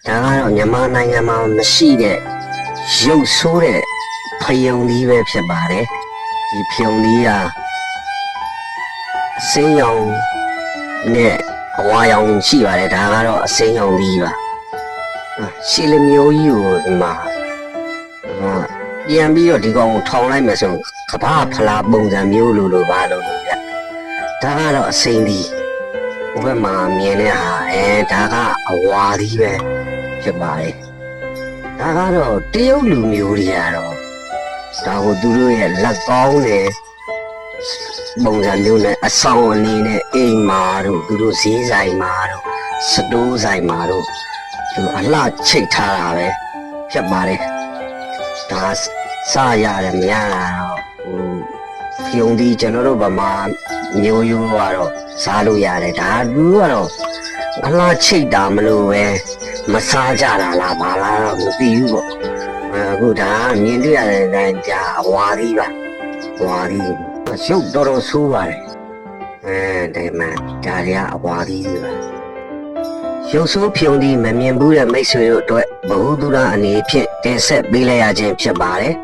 ဒါကတော့မြန်မာနိုင်ငံမှာမရှိတဲ့ရုပ်ဆိုးတဲ့ဖယုံသီးပဲဖြစ်ပါတယ်ဒီဖယုံသီးကအစင်းရောင်နဲ့အဝါရောင်ရှိပါတယ်ဒါကတော့အစင်းရောင်သီးပါရှီလမျိုးကြီးကိုဒီမှာပြန်ပြီးတော့ဒီကောင်ကိုထောင်လိုက်မယ်ဆိုကဘာဖလားပုံစံမျိုးလိုပါလို့ဗျဒါကတော့အစိမ်းသီးဘယ်မှာမြင်တဲ့ဟာဒါကအဝါသီးပဲဖြစ်ပါတယ်ဒါကတော့တရုတ်လူမျိုးတွေကတော့ဒါကိုသူတို့ရဲ့လက်ကောင်းနဲ့ပုံစံမျိုးနဲ့အဆောင်အနေနဲ့အိမ်မာတို့သူတို့ဈေးဆိုင်မာတို့စတိုးဆိုင်မာတို့သူအလှချိတ်ထားတာပဲဖြစ်ပါတယ်ဒါစရတယ်မရတော့ဖြုံဒီကျွန်တော်တို့ဗမာမျိုးရိုးကတော့စားလို့ရတယ်ဒါသူကတော့အလှချိတ်တာမလို့ပဲမစားကြတာလားဘာလားတော့မသိဘူးပေါ့အခုဒါမြင်တွေ့ရတဲ့အတိုင်းကြာအဝါသီးပါဝါသီးရုပ်တော်တော်ဆိုးပါတယ်ဒီမှာဒါတွေကအဝါသီးတွေပါရုပ်ဆိုးဖြုံသီးမမြင်ဘူးတဲ့မိတ်ဆွေတို့အတွက်ဘ ഹു တုဒအနေဖြင့်တင်ဆက်ပေးလိုက်ရခြင်းဖြစ်ပါတယ်